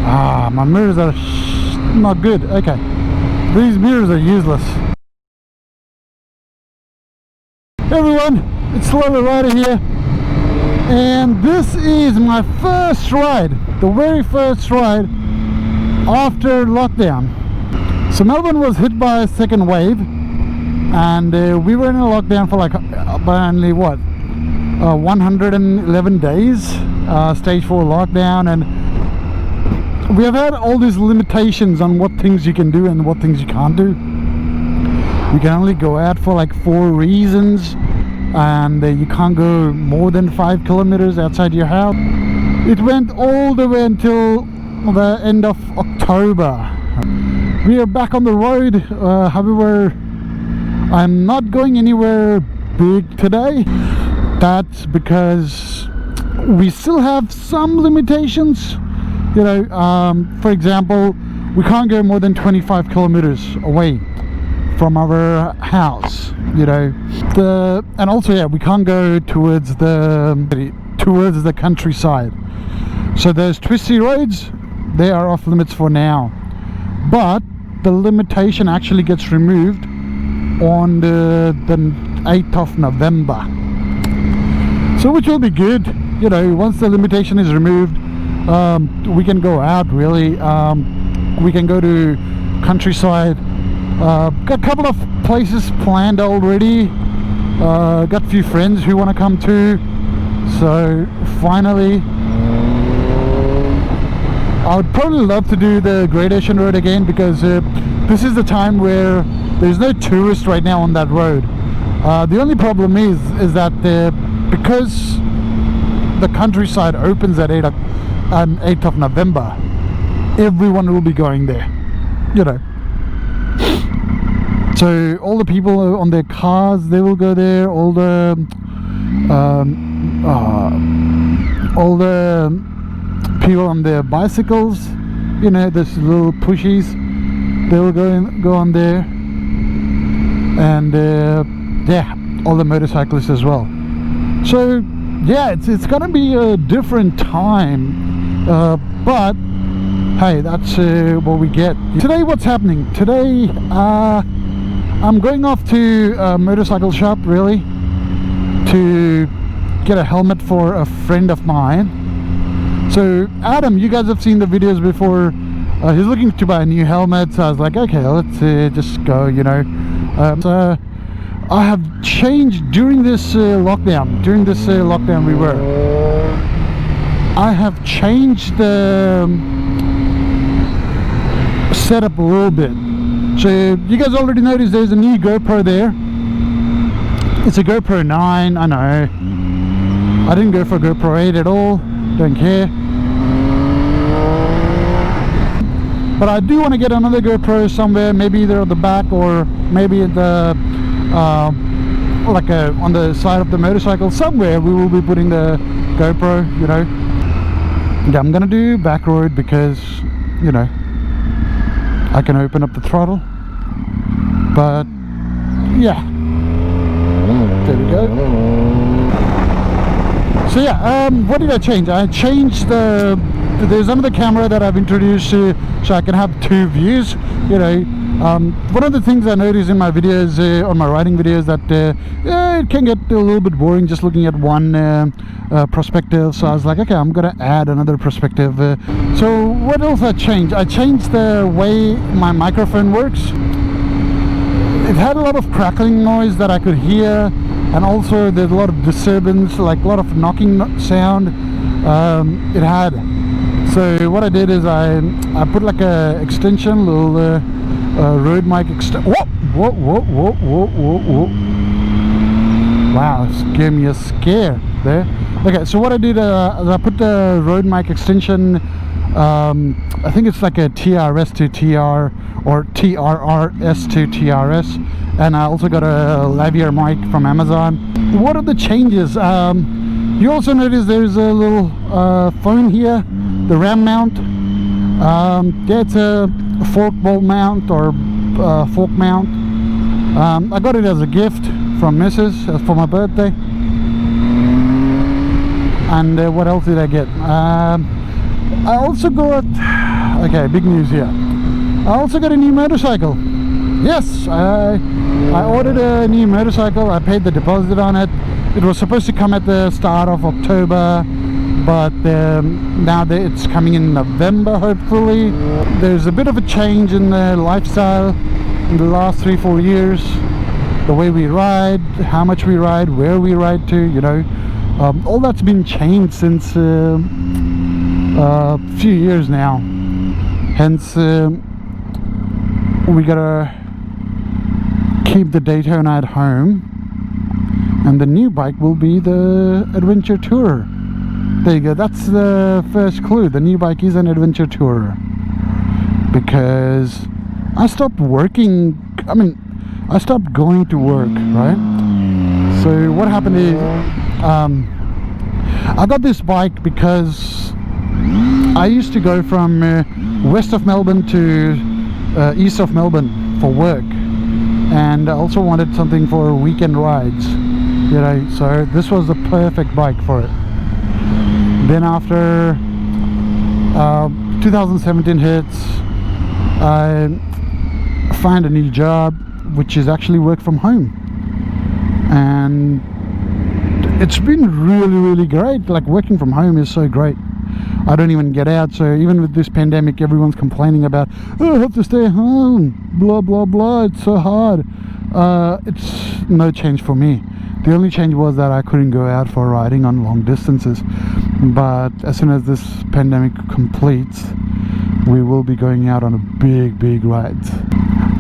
My mirrors are not good. Okay, these mirrors are useless. Hey everyone, it's Slowlow Rider here, and this is my first ride, the very first ride after lockdown. So Melbourne was hit by a second wave, and we were in a lockdown for like apparently 111 days, stage 4 lockdown, and we have had all these limitations on what things you can do and what things you can't do. You can only go out for like 4 reasons, and you can't go more than 5 kilometers outside your house. It went all the way until the end of October. We are back on the road. However, I'm not going anywhere big today. That's because we still have some limitations. You know, for example, we can't go more than 25 kilometers away from our house, you know, and also, yeah, we can't go towards the countryside. So those twisty roads, they are off limits for now, but the limitation actually gets removed on the 8th of November, so which will be good. You know, once the limitation is removed, we can go out really. We can go to countryside. Got a couple of places planned already. Got a few friends who want to come too, so finally I would probably love to do the Great Ocean Road again, because this is the time where there's no tourists right now on that road. The only problem is that because the countryside opens at 8th of November, everyone will be going there, you know. So all the people on their cars, they will go there. All the people on their bicycles, you know, those little pushies, they will go on there, and yeah, all the motorcyclists as well. So yeah, it's gonna be a different time, but hey, that's what we get. Today, what's happening today? I'm going off to a motorcycle shop really to get a helmet for a friend of mine. So Adam, you guys have seen the videos before. He's looking to buy a new helmet, so I was like, okay, let's just go, you know. So I have changed during this lockdown. During this lockdown we were, I have changed the setup a little bit. So you guys already noticed there's a new GoPro there. It's a GoPro 9, I know. I didn't go for a GoPro 8 at all, don't care. But I do want to get another GoPro somewhere, maybe either at the back or maybe at the on the side of the motorcycle. Somewhere we will be putting the GoPro, you know. Yeah, I'm gonna do back road because, you know, I can open up the throttle. But yeah, there we go. So yeah, what did I change? I changed there's another camera that I've introduced so I can have 2 views, you know. One of the things I noticed in my videos, on my riding videos, that it can get a little bit boring just looking at one perspective. So I was like, okay, I'm gonna add another perspective. So what else I changed? I changed the way my microphone works. It had a lot of crackling noise that I could hear, and also there's a lot of disturbance, like a lot of knocking sound. It had. So what I did is I put like a extension, little road mic whoa. Wow, it gave me a scare there. Okay, so what I did is I put the road mic extension, I think it's like a TRS to TR or TRRS to TRS, and I also got a lavalier mic from Amazon. What are the changes? You also notice there's a little phone here, the RAM mount. Yeah, it's a fork bolt mount or fork mount. I got it as a gift from Mrs. For my birthday. And what else did I get? I also got, okay, big news here. I also got a new motorcycle. Yes, I ordered a new motorcycle. I paid the deposit on it. It was supposed to come at the start of October, but now that it's coming in November, hopefully. There's a bit of a change in the lifestyle in the last 3-4 years. The way we ride, how much we ride, where we ride to, you know, all that's been changed since a few years now. Hence, we gotta keep the Daytona at home, and the new bike will be the Adventure Tourer. There you go, that's the first clue. The new bike is an Adventure Tourer, because I stopped working, I stopped going to work, right? So what happened is, I got this bike because I used to go from west of Melbourne to east of Melbourne for work, and I also wanted something for weekend rides, you know, so this was the perfect bike for it. Then after 2017 hits, I find a new job, which is actually work from home, and it's been really great. Like, working from home is so great. I don't even get out, so even with this pandemic, everyone's complaining about, oh, I have to stay home, blah blah blah, it's so hard. It's no change for me. The only change was that I couldn't go out for riding on long distances, but as soon as this pandemic completes, we will be going out on a big rides.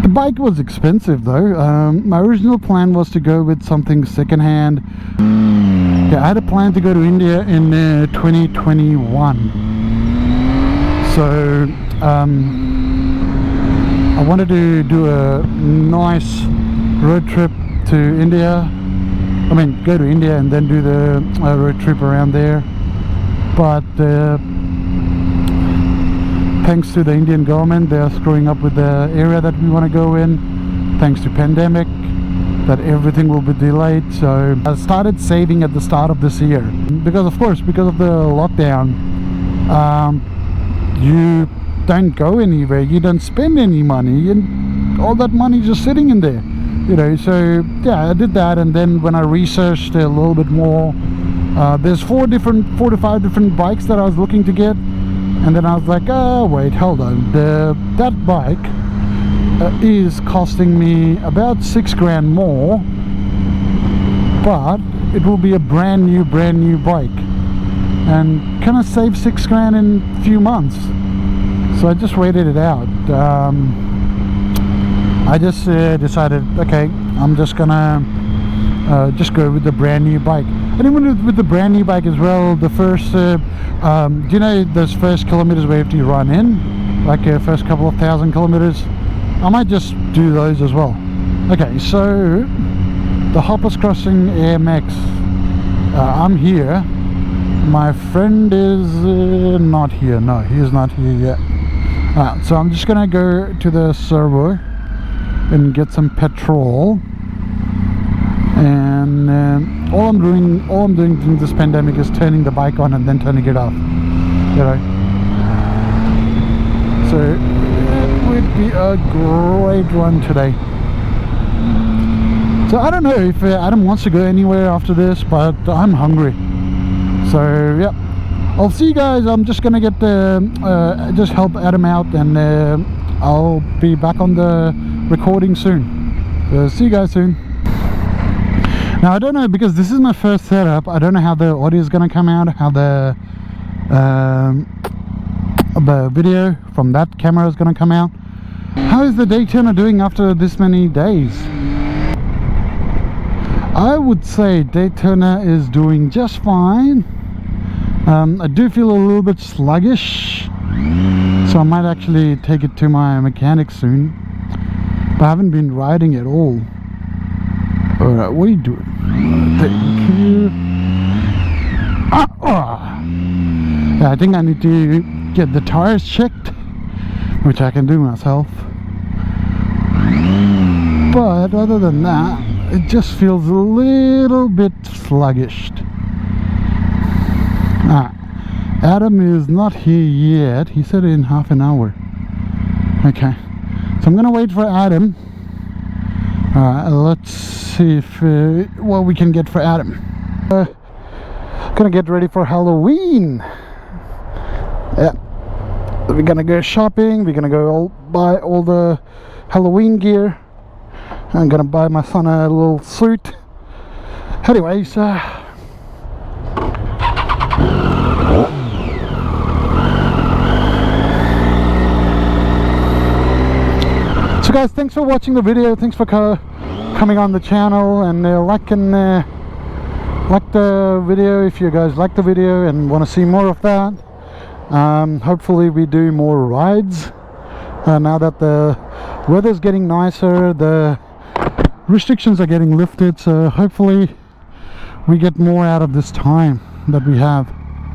The bike was expensive though. My original plan was to go with something second-hand. Yeah, I had a plan to go to India in 2021. So I wanted to do a nice road trip to India. I mean, go to India and then do the road trip around there. But thanks to the Indian government, they are screwing up with the area that we want to go in. Thanks to pandemic, that everything will be delayed. So I started saving at the start of this year, because of course, because of the lockdown, you don't go anywhere, you don't spend any money, and all that money is just sitting in there, you know. So yeah, I did that, and then when I researched a little bit more, there's 4 to 5 different bikes that I was looking to get, and then I was like, oh wait, hold on, that bike is costing me about $6,000 more, but it will be a brand new bike, and can I save $6,000 in a few months? So I just waited it out. I just decided, okay, I'm just gonna just go with the brand new bike. And even with the brand new bike as well, the first do you know those first kilometers where you have to run in, like first couple of 1,000 kilometers? I might just do those as well. Okay, so the Hoppers Crossing AMX, I'm here. My friend is not here. No, he is not here yet. So I'm just gonna go to the servo and get some petrol, and all I'm doing during this pandemic is turning the bike on and then turning it off, you know. So it would be a great run today. So I don't know if Adam wants to go anywhere after this, but I'm hungry. So yeah, I'll see you guys. I'm just gonna get just help Adam out, and I'll be back on the recording soon. So see you guys soon. Now I don't know, because this is my first setup, I don't know how the audio is gonna come out, how the video from that camera is gonna come out. How is the Daytona doing after this many days? I would say Daytona is doing just fine. I do feel a little bit sluggish, so I might actually take it to my mechanic soon, but I haven't been riding at all. Alright, what are you doing? Thank you. Yeah, I think I need to get the tires checked, which I can do myself, but other than that, it just feels a little bit sluggish. Adam is not here yet. He said in half an hour. Okay, so I'm gonna wait for Adam. Let's see if what we can get for Adam. Gonna get ready for Halloween. Yeah, we're gonna go shopping. We're gonna go buy all the Halloween gear. I'm gonna buy my son a little suit. Anyways, so guys, thanks for watching the video. Thanks for coming on the channel, and like the video if you guys like the video and want to see more of that. Hopefully we do more rides now that the weather's getting nicer, the restrictions are getting lifted, so hopefully we get more out of this time that we have.